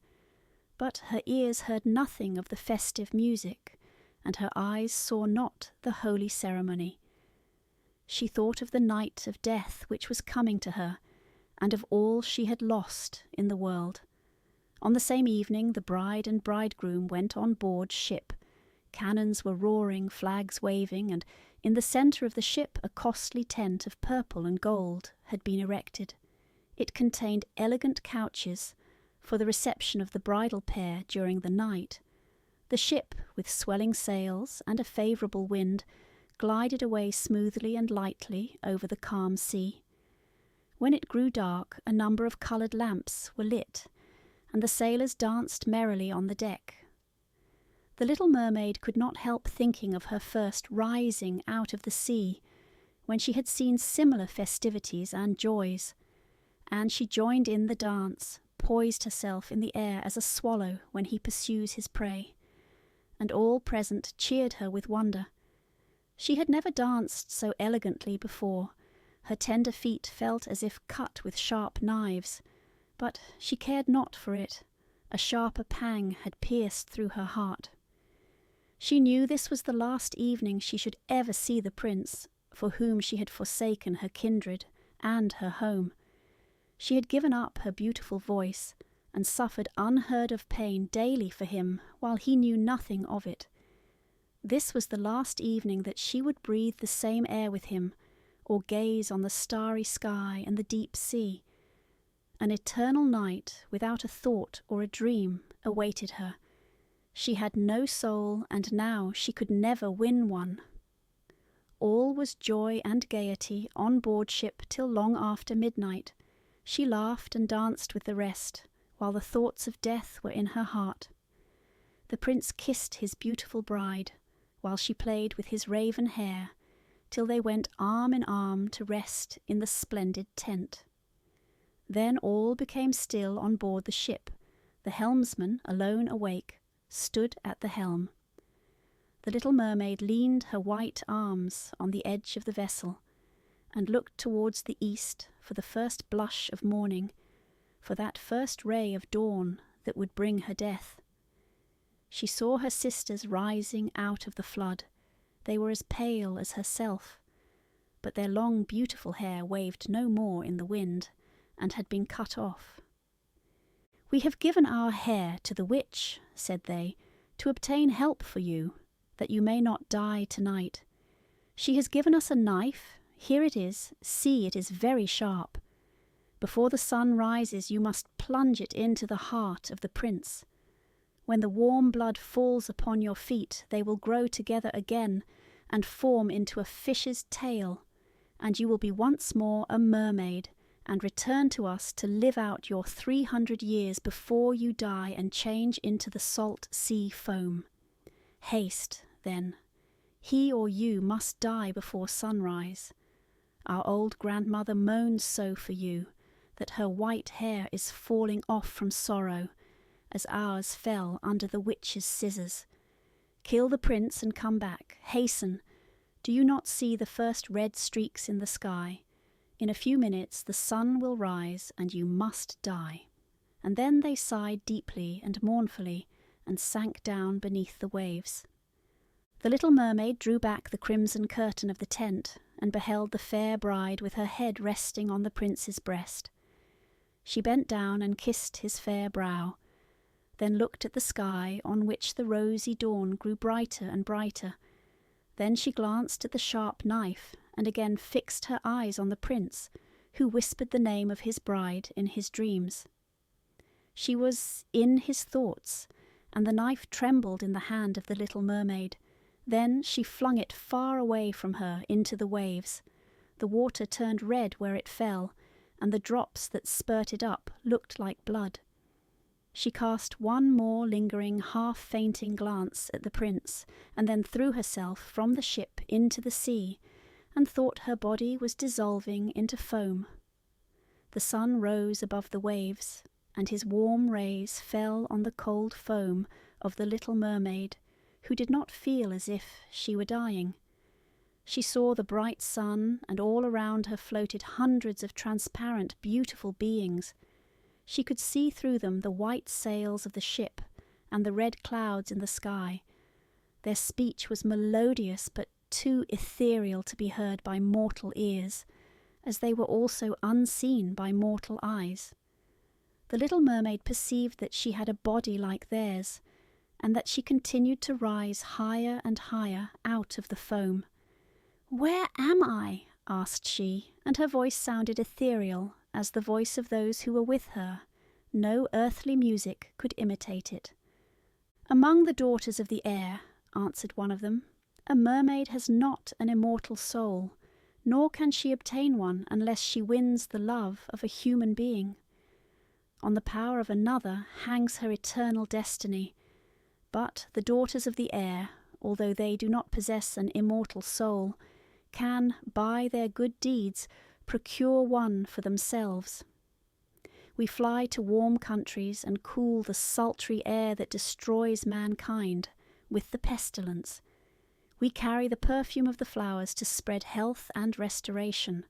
A: but her ears heard nothing of the festive music, and her eyes saw not the holy ceremony. She thought of the night of death which was coming to her, and of all she had lost in the world. On the same evening the bride and bridegroom went on board ship. Cannons were roaring, flags waving, and in the centre of the ship a costly tent of purple and gold had been erected. It contained elegant couches for the reception of the bridal pair during the night. The ship, with swelling sails and a favourable wind, glided away smoothly and lightly over the calm sea. When it grew dark, a number of coloured lamps were lit, and the sailors danced merrily on the deck. The little mermaid could not help thinking of her first rising out of the sea, when she had seen similar festivities and joys, and she joined in the dance, poised herself in the air as a swallow when he pursues his prey, and all present cheered her with wonder. She had never danced so elegantly before. Her tender feet felt as if cut with sharp knives, but she cared not for it. A sharper pang had pierced through her heart. She knew this was the last evening she should ever see the prince, for whom she had forsaken her kindred and her home. She had given up her beautiful voice, and suffered unheard of pain daily for him while he knew nothing of it. This was the last evening that she would breathe the same air with him, or gaze on the starry sky and the deep sea. An eternal night without a thought or a dream awaited her. She had no soul, and now she could never win one. All was joy and gaiety on board ship till long after midnight. She laughed and danced with the rest, while the thoughts of death were in her heart. The prince kissed his beautiful bride, while she played with his raven hair, till they went arm in arm to rest in the splendid tent. Then all became still on board the ship. The helmsman, alone awake, stood at the helm. The little mermaid leaned her white arms on the edge of the vessel, and looked towards the east for the first blush of morning, for that first ray of dawn that would bring her death. She saw her sisters rising out of the flood. They were as pale as herself, but their long beautiful hair waved no more in the wind, and had been cut off. "We have given our hair to the witch," said they, "to obtain help for you, that you may not die tonight. She has given us a knife. Here it is. See, it is very sharp. Before the sun rises you must plunge it into the heart of the prince. When the warm blood falls upon your feet, they will grow together again and form into a fish's tail, and you will be once more a mermaid, and return to us to live out your 300 years before you die and change into the salt sea foam. Haste, then. He or you must die before sunrise. Our old grandmother moans so for you, that her white hair is falling off from sorrow, as ours fell under the witch's scissors. Kill the prince and come back. Hasten. Do you not see the first red streaks in the sky? In a few minutes the sun will rise, and you must die." And then they sighed deeply and mournfully, and sank down beneath the waves. The little mermaid drew back the crimson curtain of the tent, and beheld the fair bride with her head resting on the prince's breast. She bent down and kissed his fair brow, then looked at the sky on which the rosy dawn grew brighter and brighter. Then she glanced at the sharp knife and again fixed her eyes on the prince, who whispered the name of his bride in his dreams. She was in his thoughts, and the knife trembled in the hand of the little mermaid. Then she flung it far away from her into the waves. The water turned red where it fell, and the drops that spurted up looked like blood. She cast one more lingering, half-fainting glance at the prince, and then threw herself from the ship into the sea, and thought her body was dissolving into foam. The sun rose above the waves, and his warm rays fell on the cold foam of the little mermaid, who did not feel as if she were dying. She saw the bright sun, and all around her floated hundreds of transparent, beautiful beings. She could see through them the white sails of the ship and the red clouds in the sky. Their speech was melodious but too ethereal to be heard by mortal ears, as they were also unseen by mortal eyes. The little mermaid perceived that she had a body like theirs, and that she continued to rise higher and higher out of the foam. "Where am I?" asked she, and her voice sounded ethereal as the voice of those who were with her. No earthly music could imitate it. "Among the daughters of the air," answered one of them. "A mermaid has not an immortal soul, nor can she obtain one unless she wins the love of a human being. On the power of another hangs her eternal destiny. But the daughters of the air, although they do not possess an immortal soul, can, by their good deeds, procure one for themselves. We fly to warm countries and cool the sultry air that destroys mankind with the pestilence. We carry the perfume of the flowers to spread health and restoration.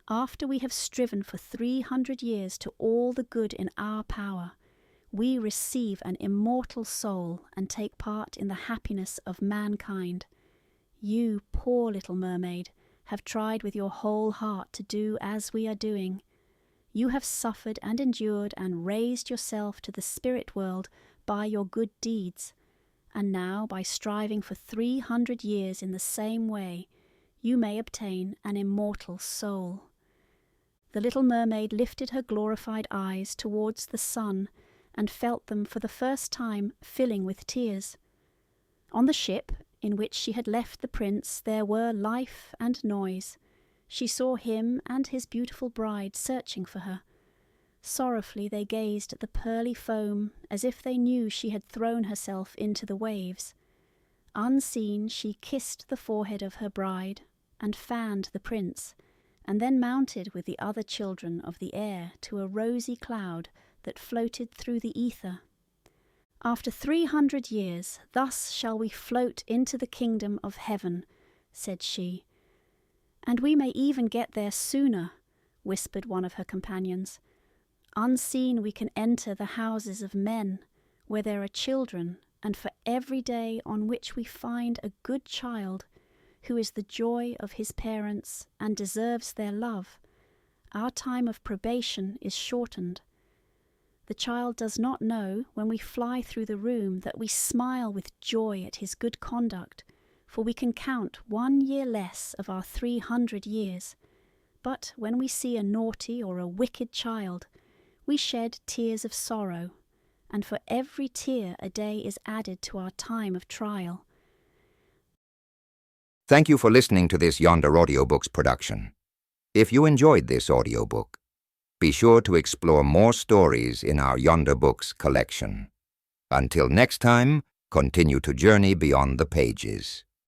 A: After we have striven for 300 years to all the good in our power, we receive an immortal soul and take part in the happiness of mankind. You, poor little mermaid, have tried with your whole heart to do as we are doing. You have suffered and endured and raised yourself to the spirit world by your good deeds, and now, by striving for 300 years in the same way, you may obtain an immortal soul." The little mermaid lifted her glorified eyes towards the sun and felt them for the first time filling with tears. On the ship in which she had left the prince there were life and noise. She saw him and his beautiful bride searching for her. Sorrowfully they gazed at the pearly foam as if they knew she had thrown herself into the waves. Unseen she kissed the forehead of her bride and fanned the prince, and then mounted with the other children of the air to a rosy cloud that floated through the ether. "After 300 years, thus shall we float into the kingdom of heaven," said she. "And we may even get there sooner," whispered one of her companions. "Unseen we can enter the houses of men, where there are children, and for every day on which we find a good child, who is the joy of his parents and deserves their love, our time of probation is shortened. The child does not know, when we fly through the room, that we smile with joy at his good conduct, for we can count 1 year less of our 300 years. But when we see a naughty or a wicked child, we shed tears of sorrow, and for every tear a day is added to our time of trial."
B: Thank you for listening to this Yonder Audiobooks production. If you enjoyed this audiobook, be sure to explore more stories in our Yonder Books collection. Until next time, continue to journey beyond the pages.